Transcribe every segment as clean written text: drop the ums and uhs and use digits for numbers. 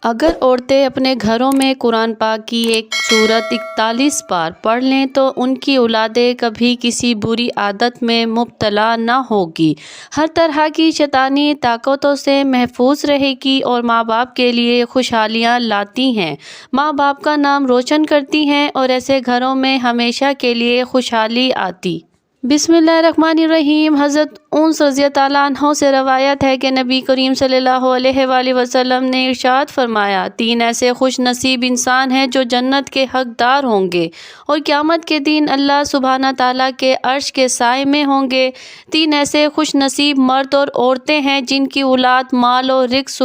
اگر عورتیں اپنے گھروں میں قرآن پاک کی ایک سورت 41 بار پڑھ لیں تو ان کی اولادیں کبھی کسی بری عادت میں مبتلا نہ ہوگی، ہر طرح کی شیطانی طاقتوں سے محفوظ رہے گی اور ماں باپ کے لیے خوشحالیاں لاتی ہیں، ماں باپ کا نام روشن کرتی ہیں اور ایسے گھروں میں ہمیشہ کے لیے خوشحالی آتی۔ بسم اللہ الرحمن الرحیم۔ حضرت انس رضی اللہ عنہ سے روایت ہے کہ نبی کریم صلی اللہ علیہ وآلہ وسلم نے ارشاد فرمایا، 3 ایسے خوش نصیب انسان ہیں جو جنت کے حقدار ہوں گے اور قیامت کے دن اللہ سبحانہ تعالیٰ کے عرش کے سائے میں ہوں گے۔ 3 ایسے خوش نصیب مرد اور عورتیں ہیں جن کی اولاد، مال اور رزق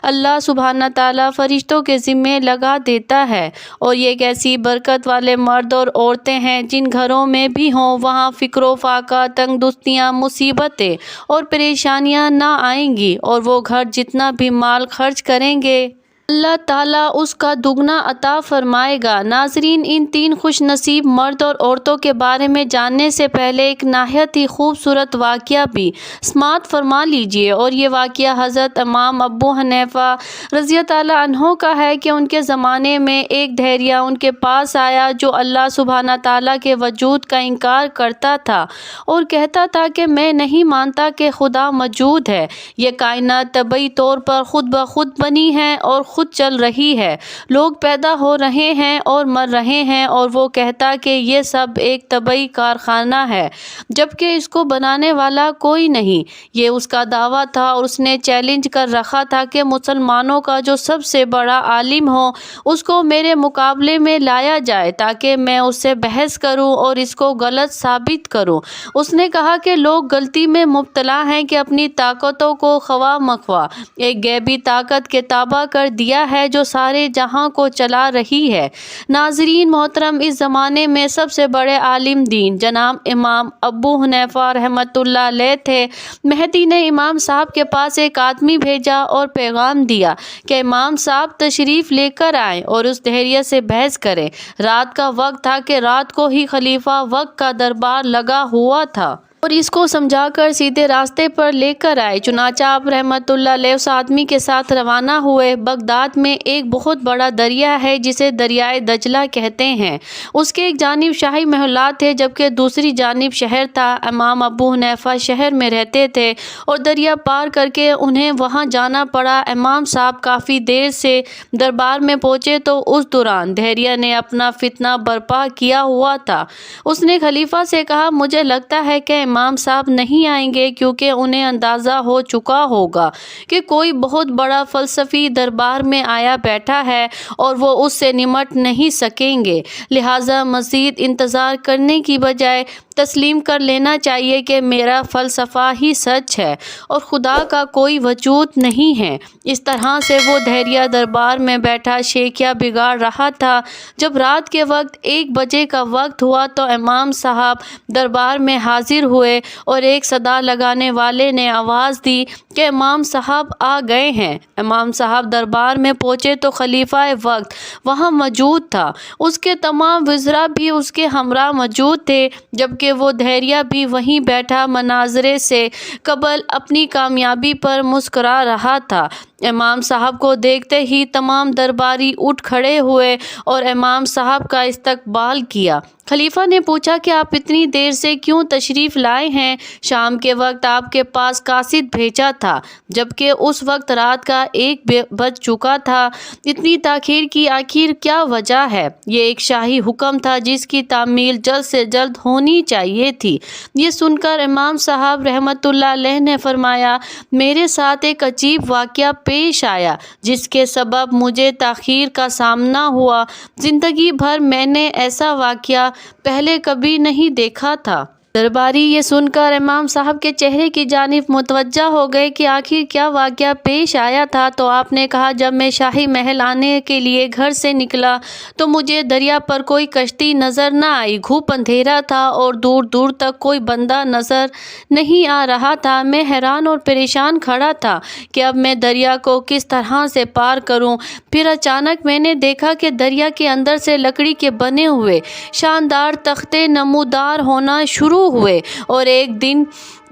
اللہ سبحانہ تعالیٰ فرشتوں کے ذمے لگا دیتا ہے، اور یہ ایک ایسی برکت والے مرد اور عورتیں ہیں جن گھروں میں بھی ہوں وہاں فقر و فاقہ، تنگ دستیاں، مصیبتیں اور پریشانیاں نہ آئیں گی، اور وہ گھر جتنا بھی مال خرچ کریں گے اللہ تعالیٰ اس کا دگنا عطا فرمائے گا۔ ناظرین، ان 3 خوش نصیب مرد اور عورتوں کے بارے میں جاننے سے پہلے ایک نہایت ہی خوبصورت واقعہ بھی سماعت فرما لیجیے، اور یہ واقعہ حضرت امام ابو حنیفہ رضی اللہ عنہ کا ہے کہ ان کے زمانے میں ایک دھیریہ ان کے پاس آیا جو اللہ سبحانہ تعالیٰ کے وجود کا انکار کرتا تھا اور کہتا تھا کہ میں نہیں مانتا کہ خدا موجود ہے، یہ کائنات طبعی طور پر خود بخود بنی ہے اور خود چل رہی ہے، لوگ پیدا ہو رہے ہیں اور مر رہے ہیں، اور وہ کہتا کہ یہ سب ایک طبعی کارخانہ ہے جبکہ اس کو بنانے والا کوئی نہیں۔ یہ اس کا دعویٰ تھا اور اس نے چیلنج کر رکھا تھا کہ مسلمانوں کا جو سب سے بڑا عالم ہو اس کو میرے مقابلے میں لایا جائے تاکہ میں اس سے بحث کروں اور اس کو غلط ثابت کروں۔ اس نے کہا کہ لوگ غلطی میں مبتلا ہیں کہ اپنی طاقتوں کو خواہ مخواہ ایک غیبی طاقت کے تابع کر دیا ہے جو سارے جہاں کو چلا رہی ہے۔ ناظرین محترم، اس زمانے میں سب سے بڑے عالم دین جناب امام ابو حنیفہ رحمۃ اللہ علیہ تھے۔ مہدی نے امام صاحب کے پاس ایک آدمی بھیجا اور پیغام دیا کہ امام صاحب تشریف لے کر آئیں اور اس دھیریہ سے بحث کریں۔ رات کا وقت تھا کہ رات کو ہی خلیفہ وقت کا دربار لگا ہوا تھا اور اس کو سمجھا کر سیدھے راستے پر لے کر آئے۔ چنانچہ آپ رحمۃ اللہ علیہ اس آدمی کے ساتھ روانہ ہوئے۔ بغداد میں ایک بہت بڑا دریا ہے جسے دریائے دجلہ کہتے ہیں، اس کے ایک جانب شاہی محلات تھے جبکہ دوسری جانب شہر تھا۔ امام ابو حنیفہ شہر میں رہتے تھے اور دریا پار کر کے انہیں وہاں جانا پڑا۔ امام صاحب کافی دیر سے دربار میں پہنچے تو اس دوران دھیریہ نے اپنا فتنہ برپا کیا ہوا تھا۔ اس نے خلیفہ سے کہا، مجھے لگتا ہے کہ امام صاحب نہیں آئیں گے کیونکہ انہیں اندازہ ہو چکا ہوگا کہ کوئی بہت بڑا فلسفی دربار میں آیا بیٹھا ہے اور وہ اس سے نمٹ نہیں سکیں گے، لہٰذا مزید انتظار کرنے کی بجائے تسلیم کر لینا چاہیے کہ میرا فلسفہ ہی سچ ہے اور خدا کا کوئی وجود نہیں ہے۔ اس طرح سے وہ دھیریہ دربار میں بیٹھا شیخیہ بگاڑ رہا تھا۔ جب رات کے وقت 1 بجے کا وقت ہوا تو امام صاحب دربار میں حاضر ہوئے اور ایک صدا لگانے والے نے آواز دی کہ امام صاحب آ گئے ہیں۔ امام صاحب دربار میں پہنچے تو خلیفہ وقت وہاں موجود تھا، اس کے تمام وزراء بھی اس کے ہمراہ موجود تھے، جبکہ وہ دھیریہ بھی وہیں بیٹھا مناظرے سے قبل اپنی کامیابی پر مسکرا رہا تھا۔ امام صاحب کو دیکھتے ہی تمام درباری اٹھ کھڑے ہوئے اور امام صاحب کا استقبال کیا۔ خلیفہ نے پوچھا کہ آپ اتنی دیر سے کیوں تشریف لائے ہیں؟ شام کے وقت آپ کے پاس قاصد بھیجا تھا جبکہ اس وقت رات کا 1 بج چکا تھا، اتنی تاخیر کی آخر کیا وجہ ہے؟ یہ ایک شاہی حکم تھا جس کی تعمیل جلد سے جلد ہونی چاہیے تھی۔ یہ سن کر امام صاحب رحمۃ اللہ علیہ نے فرمایا، میرے ساتھ ایک عجیب واقعہ پیش آیا جس کے سبب مجھے تاخیر کا سامنا ہوا۔ زندگی بھر میں نے ایسا واقعہ پہلے کبھی نہیں دیکھا تھا۔ درباری یہ سن کر امام صاحب کے چہرے کی جانب متوجہ ہو گئے کہ آخر کیا واقعہ پیش آیا تھا، تو آپ نے کہا، جب میں شاہی محل آنے کے لیے گھر سے نکلا تو مجھے دریا پر کوئی کشتی نظر نہ آئی، گھوپ اندھیرا تھا اور دور دور تک کوئی بندہ نظر نہیں آ رہا تھا۔ میں حیران اور پریشان کھڑا تھا کہ اب میں دریا کو کس طرح سے پار کروں۔ پھر اچانک میں نے دیکھا کہ دریا کے اندر سے لکڑی کے بنے ہوئے شاندار تختے نمودار ہونا شروع ہوئے اور ایک دن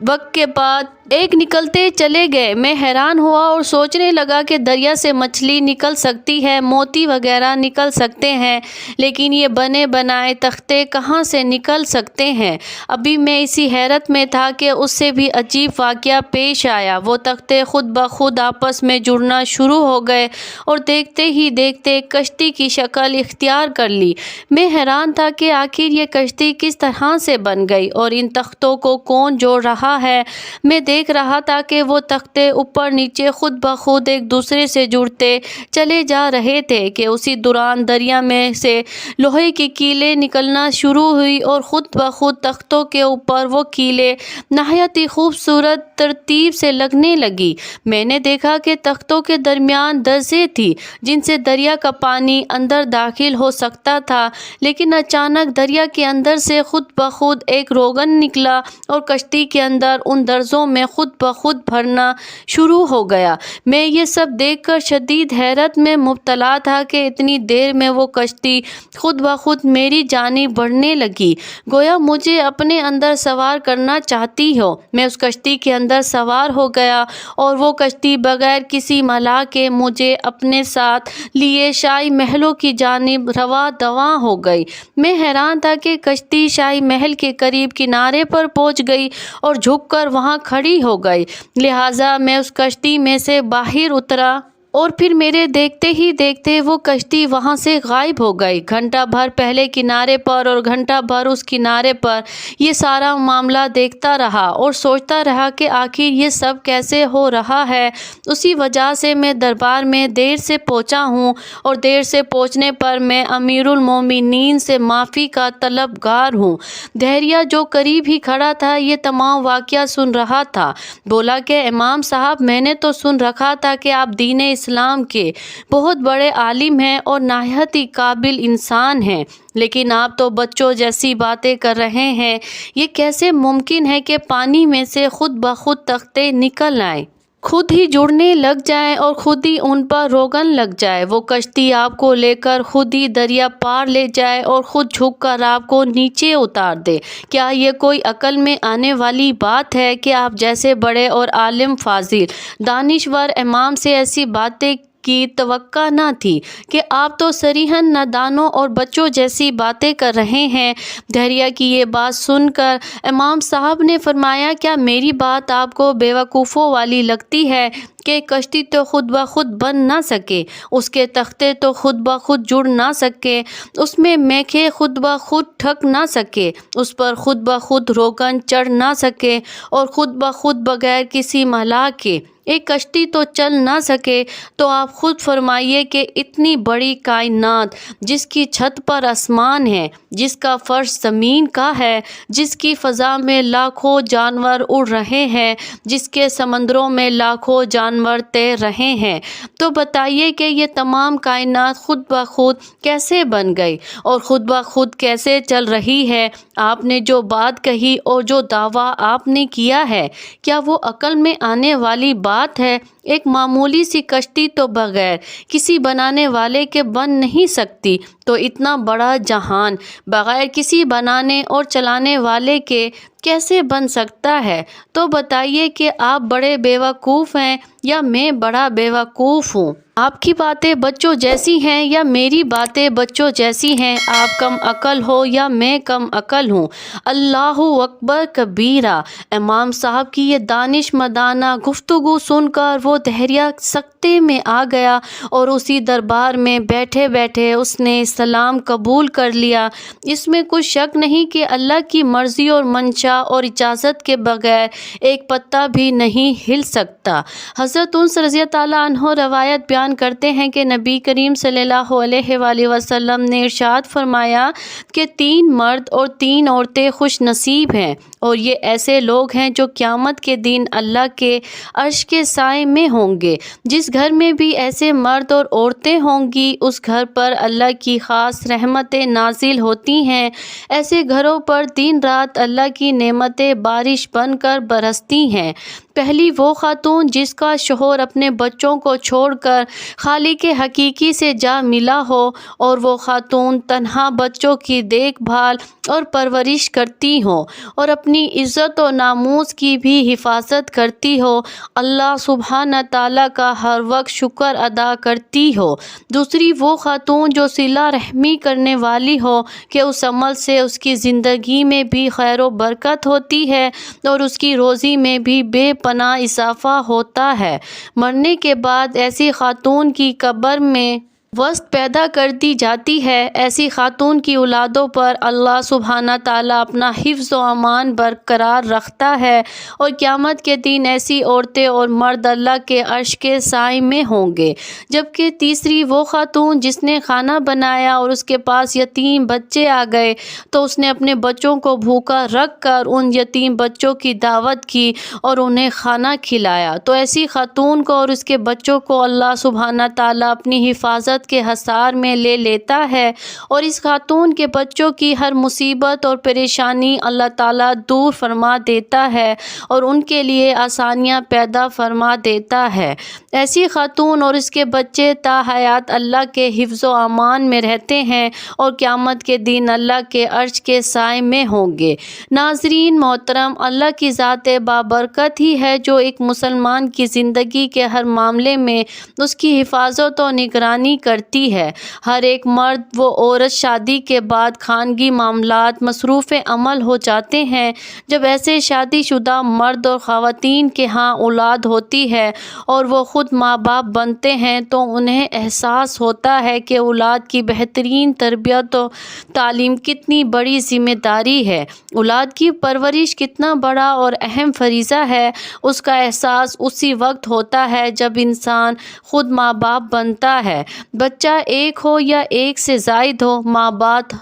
وقت کے بعد ایک نکلتے چلے گئے۔ میں حیران ہوا اور سوچنے لگا کہ دریا سے مچھلی نکل سکتی ہے، موتی وغیرہ نکل سکتے ہیں، لیکن یہ بنے بنائے تختے کہاں سے نکل سکتے ہیں؟ ابھی میں اسی حیرت میں تھا کہ اس سے بھی عجیب واقعہ پیش آیا۔ وہ تختے خود بخود آپس میں جڑنا شروع ہو گئے اور دیکھتے ہی دیکھتے کشتی کی شکل اختیار کر لی۔ میں حیران تھا کہ آخر یہ کشتی کس طرح سے بن گئی اور ان تختوں کو کون جوڑ رہا ہے۔ میں دیکھ رہا تھا کہ وہ تختے اوپر نیچے خود بخود ایک دوسرے سے جڑتے چلے جا رہے تھے کہ اسی دوران دریا میں سے لوہے کی کیلیں نکلنا شروع ہوئی اور خود بخود تختوں کے اوپر وہ کیلیں نہایت ہی خوبصورت ترتیب سے لگنے لگی۔ میں نے دیکھا کہ تختوں کے درمیان درزیں تھی جن سے دریا کا پانی اندر داخل ہو سکتا تھا، لیکن اچانک دریا کے اندر سے خود بخود ایک روغن نکلا اور کشتی کے اندر ان درزوں میں خود بخود بھرنا شروع ہو گیا۔ میں یہ سب دیکھ کر شدید حیرت میں مبتلا تھا کہ اتنی دیر میں وہ کشتی خود بخود میری جانب بڑھنے لگی، گویا مجھے اپنے اندر سوار کرنا چاہتی ہو۔ میں اس کشتی کے اندر سوار ہو گیا اور وہ کشتی بغیر کسی ملاح کے مجھے اپنے ساتھ لیے شاہی محلوں کی جانب رواں دواں ہو گئی۔ میں حیران تھا کہ کشتی شاہی محل کے قریب کنارے پر پہنچ گئی اور جھک کر وہاں کھڑی ہو گئی، لہٰذا میں اس کشتی میں سے باہر اترا اور پھر میرے دیکھتے ہی دیکھتے وہ کشتی وہاں سے غائب ہو گئی۔ گھنٹہ بھر پہلے کنارے پر اور گھنٹہ بھر اس کنارے پر یہ سارا معاملہ دیکھتا رہا اور سوچتا رہا کہ آخر یہ سب کیسے ہو رہا ہے۔ اسی وجہ سے میں دربار میں دیر سے پہنچا ہوں اور دیر سے پہنچنے پر میں امیر المومنین سے معافی کا طلبگار ہوں۔ دہریہ جو قریب ہی کھڑا تھا یہ تمام واقعہ سن رہا تھا، بولا کہ امام صاحب، میں نے تو سن رکھا تھا کہ آپ دین اسلام کے بہت بڑے عالم ہیں اور نہایت ہی قابل انسان ہیں، لیکن آپ تو بچوں جیسی باتیں کر رہے ہیں۔ یہ کیسے ممکن ہے کہ پانی میں سے خود بخود تختے نکل آئیں، خود ہی جڑنے لگ جائیں اور خود ہی ان پر روغن لگ جائے؟ وہ کشتی آپ کو لے کر خود ہی دریا پار لے جائے اور خود جھک کر آپ کو نیچے اتار دے۔ کیا یہ کوئی عقل میں آنے والی بات ہے کہ آپ جیسے بڑے اور عالم، فاضل، دانشور امام سے ایسی باتیں کی توقع نہ تھی کہ آپ تو صریحاً نادانوں اور بچوں جیسی باتیں کر رہے ہیں؟ دہریہ کی یہ بات سن کر امام صاحب نے فرمایا، کیا میری بات آپ کو بیوقوفوں والی لگتی ہے کہ کشتی تو خود بخود بن نہ سکے، اس کے تختے تو خود بخود جڑ نہ سکے، اس میں میخیں خود بخود ٹھک نہ سکے، اس پر خود بخود روغن چڑھ نہ سکے اور خود بخود بغیر کسی ملاح کے ایک کشتی تو چل نہ سکے؟ تو آپ خود فرمائیے کہ اتنی بڑی کائنات، جس کی چھت پر آسمان ہے، جس کا فرش زمین کا ہے، جس کی فضا میں لاکھوں جانور اڑ رہے ہیں، جس کے سمندروں میں لاکھوں جانور تیر رہے ہیں، تو بتائیے کہ یہ تمام کائنات خود بخود کیسے بن گئی اور خود بخود کیسے چل رہی ہے؟ آپ نے جو بات کہی اور جو دعویٰ آپ نے کیا ہے، کیا وہ عقل میں آنے والی بات ہے؟ ایک معمولی سی کشتی تو بغیر کسی بنانے والے کے بن نہیں سکتی، تو اتنا بڑا جہان بغیر کسی بنانے اور چلانے والے کے کیسے بن سکتا ہے؟ تو بتائیے کہ آپ بڑے بیوقوف ہیں یا میں بڑا بیوقوف ہوں؟ آپ کی باتیں بچوں جیسی ہیں یا میری باتیں بچوں جیسی ہیں؟ آپ کم عقل ہو یا میں کم عقل ہوں؟ اللہ اکبر کبیرہ۔ امام صاحب کی یہ دانش مندانہ گفتگو سن کر وہ دہریہ سکتے میں آ گیا اور اسی دربار میں بیٹھے بیٹھے اس نے اسلام قبول کر لیا۔ اس میں کچھ شک نہیں کہ اللہ کی مرضی اور منشا اور اجازت کے بغیر ایک پتا بھی نہیں ہل سکتا۔ حضرت انس رضی اللہ عنہ روایت بیان کرتے ہیں کہ نبی کریم صلی اللہ علیہ وآلہ وسلم نے ارشاد فرمایا کہ 3 مرد اور 3 عورتیں خوش نصیب ہیں، اور یہ ایسے لوگ ہیں جو قیامت کے دن اللہ کے عرش کے سائے میں ہوں گے۔ جس گھر میں بھی ایسے مرد اور عورتیں ہوں گی، اس گھر پر اللہ کی خاص رحمتیں نازل ہوتی ہیں۔ ایسے گھروں پر دن رات اللہ کی نعمتیں بارش بن کر برستی ہیں۔ پہلی وہ خاتون جس کا شوہر اپنے بچوں کو چھوڑ کر خالق حقیقی سے جا ملا ہو، اور وہ خاتون تنہا بچوں کی دیکھ بھال اور پرورش کرتی ہو اور اپنی عزت و ناموس کی بھی حفاظت کرتی ہو، اللہ سبحانہ تعالیٰ کا ہر وقت شکر ادا کرتی ہو۔ دوسری وہ خاتون جو صلہ رحمی کرنے والی ہو کہ اس عمل سے اس کی زندگی میں بھی خیر و برکت ہوتی ہے اور اس کی روزی میں بھی بے پناہ اضافہ ہوتا ہے۔ مرنے کے بعد ایسی خاتون کی قبر میں وسط پیدا کر دی جاتی ہے۔ ایسی خاتون کی اولادوں پر اللہ سبحانہ تعالیٰ اپنا حفظ و امان برقرار رکھتا ہے، اور قیامت کے دن ایسی عورتیں اور مرد اللہ کے عرش کے سائے میں ہوں گے۔ جبکہ تیسری وہ خاتون جس نے کھانا بنایا اور اس کے پاس یتیم بچے آ گئے تو اس نے اپنے بچوں کو بھوکا رکھ کر ان یتیم بچوں کی دعوت کی اور انہیں کھانا کھلایا، تو ایسی خاتون کو اور اس کے بچوں کو اللہ سبحانہ تعالیٰ اپنی حفاظت کے حصار میں لے لیتا ہے، اور اس خاتون کے بچوں کی ہر مصیبت اور پریشانی اللہ تعالیٰ دور فرما دیتا ہے اور ان کے لیے آسانیاں پیدا فرما دیتا ہے۔ ایسی خاتون اور اس کے بچے تا حیات اللہ کے حفظ و امان میں رہتے ہیں اور قیامت کے دن اللہ کے عرش کے سائے میں ہوں گے۔ ناظرین محترم، اللہ کی ذات بابرکت ہی ہے جو ایک مسلمان کی زندگی کے ہر معاملے میں اس کی حفاظت و نگرانی کرتی ہے۔ ہر ایک مرد و عورت شادی کے بعد خانگی معاملات مصروف عمل ہو جاتے ہیں۔ جب ایسے شادی شدہ مرد اور خواتین کے ہاں اولاد ہوتی ہے اور وہ خود ماں باپ بنتے ہیں تو انہیں احساس ہوتا ہے کہ اولاد کی بہترین تربیت و تعلیم کتنی بڑی ذمہ داری ہے، اولاد کی پرورش کتنا بڑا اور اہم فریضہ ہے۔ اس کا احساس اسی وقت ہوتا ہے جب انسان خود ماں باپ بنتا ہے۔ بچہ ایک ہو یا ایک سے زائد ہو، ماں باپ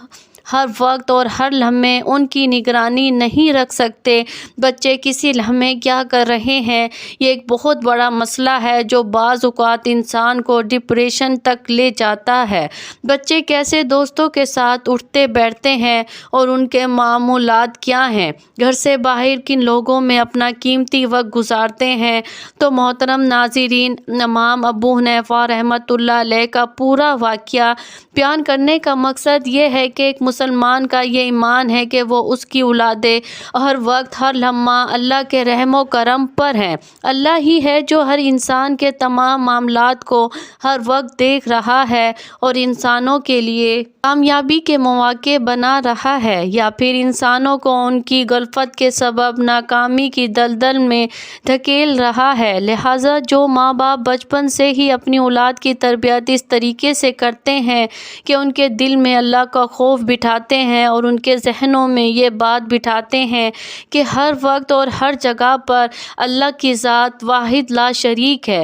ہر وقت اور ہر لمحے ان کی نگرانی نہیں رکھ سکتے۔ بچے کسی لمحے کیا کر رہے ہیں، یہ ایک بہت بڑا مسئلہ ہے جو بعض اوقات انسان کو ڈپریشن تک لے جاتا ہے۔ بچے کیسے دوستوں کے ساتھ اٹھتے بیٹھتے ہیں اور ان کے معمولات کیا ہیں، گھر سے باہر کن لوگوں میں اپنا قیمتی وقت گزارتے ہیں۔ تو محترم ناظرین، امام ابو حنیفہ رحمۃ اللہ علیہ کا پورا واقعہ بیان کرنے کا مقصد یہ ہے کہ ایک مسلمان کا یہ ایمان ہے کہ وہ اس کی اولادیں ہر وقت ہر لمحہ اللہ کے رحم و کرم پر ہیں۔ اللہ ہی ہے جو ہر انسان کے تمام معاملات کو ہر وقت دیکھ رہا ہے اور انسانوں کے لیے کامیابی کے مواقع بنا رہا ہے، یا پھر انسانوں کو ان کی غفلت کے سبب ناکامی کی دلدل میں دھکیل رہا ہے۔ لہٰذا جو ماں باپ بچپن سے ہی اپنی اولاد کی تربیت اس طریقے سے کرتے ہیں کہ ان کے دل میں اللہ کا خوف بٹھاتے ہیں اور ان کے ذہنوں میں یہ بات بٹھاتے ہیں کہ ہر وقت اور ہر جگہ پر اللہ کی ذات واحد لا شریک ہے،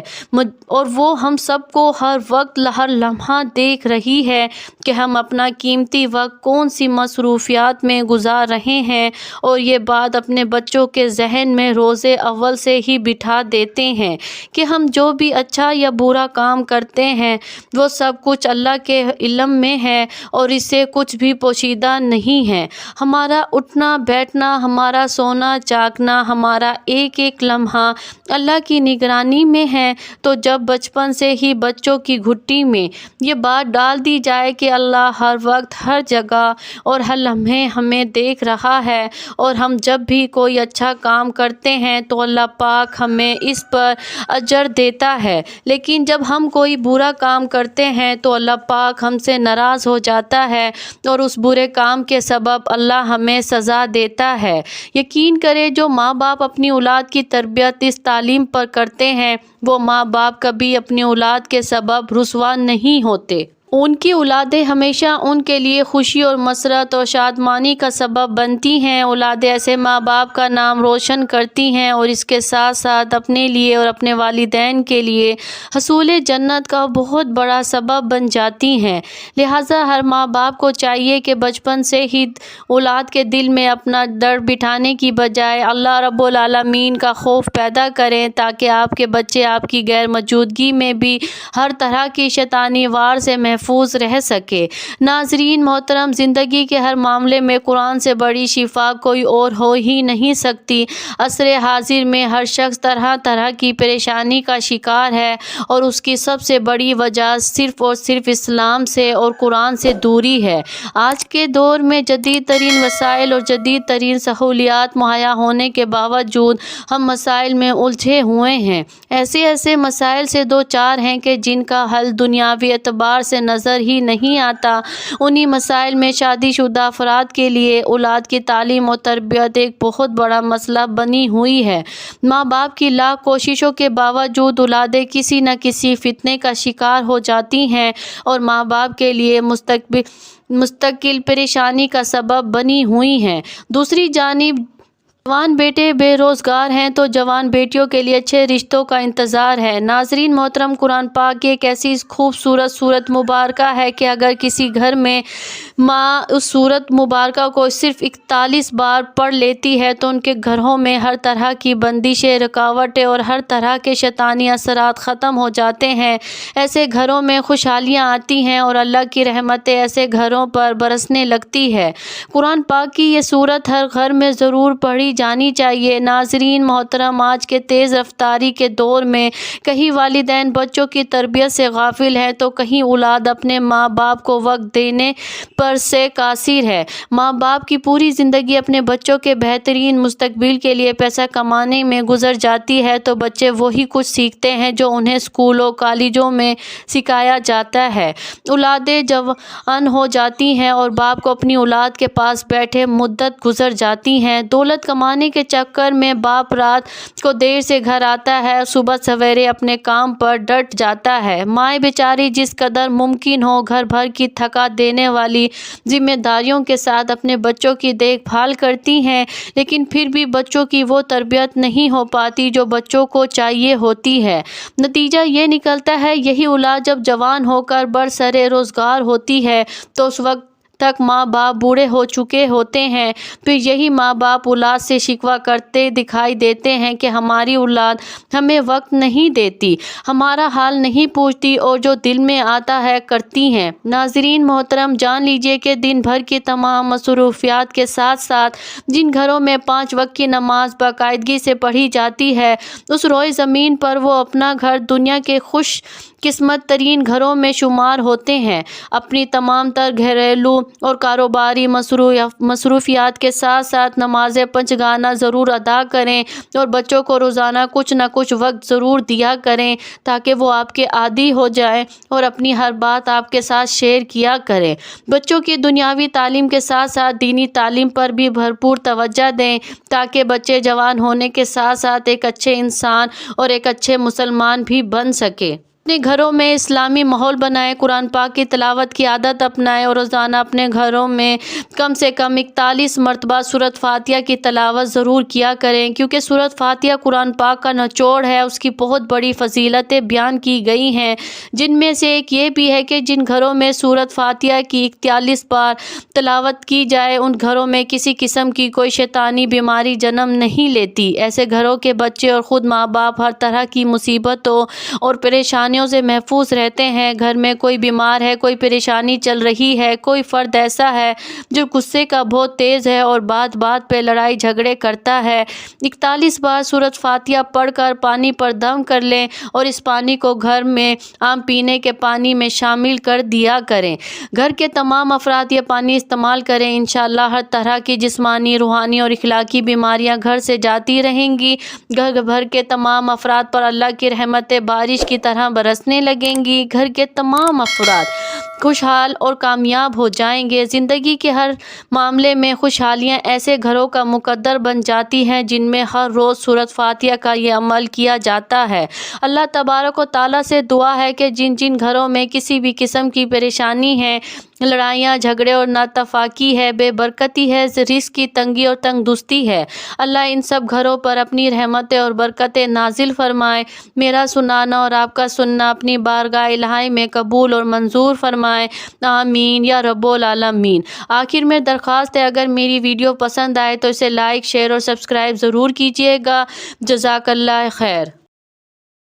اور وہ ہم سب کو ہر وقت ہر لمحہ دیکھ رہی ہے کہ ہم اپنا قیمتی وقت کون سی مصروفیات میں گزار رہے ہیں، اور یہ بات اپنے بچوں کے ذہن میں روز اول سے ہی بٹھا دیتے ہیں کہ ہم جو بھی اچھا یا برا کام کرتے ہیں وہ سب کچھ اللہ کے علم میں ہے اور اس سے کچھ بھی پوشیدہ نہیں ہے۔ ہمارا اٹھنا بیٹھنا، ہمارا سونا جاگنا، ہمارا ایک ایک لمحہ اللہ کی نگرانی میں ہے۔ تو جب بچپن سے ہی بچوں کی گھٹی میں یہ بات ڈال دی جائے کہ اللہ ہر وقت ہر جگہ اور ہر لمحے ہمیں دیکھ رہا ہے، اور ہم جب بھی کوئی اچھا کام کرتے ہیں تو اللہ پاک ہمیں اس پر اجر دیتا ہے، لیکن جب ہم کوئی برا کام کرتے ہیں تو اللہ پاک ہم سے ناراض ہو جاتا ہے اور اس برے کام کے سبب اللہ ہمیں سزا دیتا ہے۔ یقین کرے جو ماں باپ اپنی اولاد کی تربیت اس تعلیم پر کرتے ہیں، وہ ماں باپ کبھی اپنی اولاد کے سبب رسوا نہیں ہوتے۔ ان کی اولادیں ہمیشہ ان کے لیے خوشی اور مسرت اور شادمانی کا سبب بنتی ہیں۔ اولادیں ایسے ماں باپ کا نام روشن کرتی ہیں اور اس کے ساتھ ساتھ اپنے لیے اور اپنے والدین کے لیے حصول جنت کا بہت بڑا سبب بن جاتی ہیں۔ لہٰذا ہر ماں باپ کو چاہیے کہ بچپن سے ہی اولاد کے دل میں اپنا ڈر بٹھانے کی بجائے اللہ رب العالمین کا خوف پیدا کریں، تاکہ آپ کے بچے آپ کی غیر موجودگی میں بھی ہر طرح کی شیطانی وار سے محفوظ رہ سکے۔ ناظرین محترم، زندگی کے ہر معاملے میں قرآن سے بڑی شفا کوئی اور ہو ہی نہیں سکتی۔ عصر حاضر میں ہر شخص طرح طرح کی پریشانی کا شکار ہے اور اس کی سب سے بڑی وجہ صرف اور صرف اسلام سے اور قرآن سے دوری ہے۔ آج کے دور میں جدید ترین وسائل اور جدید ترین سہولیات مہیا ہونے کے باوجود ہم مسائل میں الجھے ہوئے ہیں، ایسے مسائل سے دو چار ہیں کہ جن کا حل دنیاوی اعتبار سے نظر ہی نہیں آتا۔ انہی مسائل میں شادی شدہ افراد کے لیے اولاد کی تعلیم و تربیت ایک بہت بڑا مسئلہ بنی ہوئی ہے۔ ماں باپ کی لاکھ کوششوں کے باوجود اولادیں کسی نہ کسی فتنے کا شکار ہو جاتی ہیں اور ماں باپ کے لیے مستقل پریشانی کا سبب بنی ہوئی ہیں۔ دوسری جانب جوان بیٹے بے روزگار ہیں تو جوان بیٹیوں کے لیے اچھے رشتوں کا انتظار ہے۔ ناظرین محترم، قرآن پاک کی ایک ایسی خوبصورت سورت مبارکہ ہے کہ اگر کسی گھر میں ماں اس سورت مبارکہ کو صرف 41 بار پڑھ لیتی ہے تو ان کے گھروں میں ہر طرح کی بندشیں، رکاوٹیں اور ہر طرح کے شیطانی اثرات ختم ہو جاتے ہیں۔ ایسے گھروں میں خوشحالیاں آتی ہیں اور اللہ کی رحمتیں ایسے گھروں پر برسنے لگتی ہے۔ قرآن پاک کی یہ سورت ہر گھر میں ضرور پڑھی جانی چاہیے۔ ناظرین محترم، آج کے تیز رفتاری کے دور میں کہیں والدین بچوں کی تربیت سے غافل ہیں تو کہیں اولاد اپنے ماں باپ کو وقت دینے پر سے قاصر ہے۔ ماں باپ کی پوری زندگی اپنے بچوں کے بہترین مستقبل کے لیے پیسہ کمانے میں گزر جاتی ہے تو بچے وہی کچھ سیکھتے ہیں جو انہیں اسکولوں کالجوں میں سکھایا جاتا ہے۔ اولادیں جوان ہو جاتی ہیں اور باپ کو اپنی اولاد کے پاس بیٹھے مدت گزر جاتی ہے۔ دولت کمانے کے چکر میں باپ رات کو دیر سے گھر آتا ہے اور صبح سویرے اپنے کام پر ڈٹ جاتا ہے۔ مائیں بیچاری جس قدر ممکن ہو گھر بھر کی تھکا دینے والی ذمہ داریوں کے ساتھ اپنے بچوں کی دیکھ بھال کرتی ہیں، لیکن پھر بھی بچوں کی وہ تربیت نہیں ہو پاتی جو بچوں کو چاہیے ہوتی ہے۔ نتیجہ یہ نکلتا ہے یہی اولاد جب جوان ہو کر برسر روزگار ہوتی ہے تو اس وقت تک ماں باپ بوڑھے ہو چکے ہوتے ہیں۔ پھر یہی ماں باپ اولاد سے شکوہ کرتے دکھائی دیتے ہیں کہ ہماری اولاد ہمیں وقت نہیں دیتی، ہمارا حال نہیں پوچھتی اور جو دل میں آتا ہے کرتی ہیں۔ ناظرین محترم، جان لیجیے کہ دن بھر کی تمام مصروفیات کے ساتھ ساتھ جن گھروں میں 5 وقت کی نماز باقاعدگی سے پڑھی جاتی ہے، اس روئے زمین پر وہ اپنا گھر دنیا کے خوش قسمت ترین گھروں میں شمار ہوتے ہیں۔ اپنی تمام تر گھریلو اور کاروباری مصروفیات کے ساتھ ساتھ نماز پنجگانہ ضرور ادا کریں اور بچوں کو روزانہ کچھ نہ کچھ وقت ضرور دیا کریں تاکہ وہ آپ کے عادی ہو جائیں اور اپنی ہر بات آپ کے ساتھ شیئر کیا کریں۔ بچوں کی دنیاوی تعلیم کے ساتھ ساتھ دینی تعلیم پر بھی بھرپور توجہ دیں تاکہ بچے جوان ہونے کے ساتھ ساتھ ایک اچھے انسان اور ایک اچھے مسلمان بھی بن سکیں۔ اپنے گھروں میں اسلامی ماحول بنائیں، قرآن پاک کی تلاوت کی عادت اپنائیں اور روزانہ اپنے گھروں میں کم سے کم 41 مرتبہ سورۃ فاتحہ کی تلاوت ضرور کیا کریں، کیونکہ سورۃ فاتحہ قرآن پاک کا نچوڑ ہے۔ اس کی بہت بڑی فضیلتیں بیان کی گئی ہیں، جن میں سے ایک یہ بھی ہے کہ جن گھروں میں سورۃ فاتحہ کی 41 بار تلاوت کی جائے ان گھروں میں کسی قسم کی کوئی شیطانی بیماری جنم نہیں لیتی۔ ایسے گھروں کے بچے اور خود ماں باپ ہر طرح کی مصیبتوں اور پریشانیوں سے محفوظ رہتے ہیں۔ گھر میں کوئی بیمار ہے، کوئی پریشانی چل رہی ہے، کوئی فرد ایسا ہے جو غصے کا بہت تیز ہے اور بات بات پہ لڑائی جھگڑے کرتا ہے، 41 بار سورۃ فاتحہ پڑھ کر پانی پر دم کر لیں اور اس پانی کو گھر میں عام پینے کے پانی میں شامل کر دیا کریں۔ گھر کے تمام افراد یہ پانی استعمال کریں، انشاءاللہ ہر طرح کی جسمانی، روحانی اور اخلاقی بیماریاں گھر سے جاتی رہیں گی۔ گھر بھر کے تمام افراد پر اللہ کی رحمتیں بارش کی طرح برسنے لگیں گی۔ گھر کے تمام افراد خوشحال اور کامیاب ہو جائیں گے۔ زندگی کے ہر معاملے میں خوشحالیاں ایسے گھروں کا مقدر بن جاتی ہیں جن میں ہر روز سورۃ فاتحہ کا یہ عمل کیا جاتا ہے۔ اللہ تبارک و تعالیٰ سے دعا ہے کہ جن جن گھروں میں کسی بھی قسم کی پریشانی ہے، لڑائیاں جھگڑے اور ناتفاقی ہے، بے برکتی ہے، رزق کی تنگی اور تنگ دستی ہے، اللہ ان سب گھروں پر اپنی رحمتیں اور برکتیں نازل فرمائے۔ میرا سنانا اور آپ کا سننا اپنی بارگاہ الہی میں قبول اور منظور فرمائے، آمین یا رب العالمین۔ آخر میں درخواست ہے اگر میری ویڈیو پسند آئے تو اسے لائک، شیئر اور سبسکرائب ضرور کیجیے گا۔ جزاک اللہ خیر۔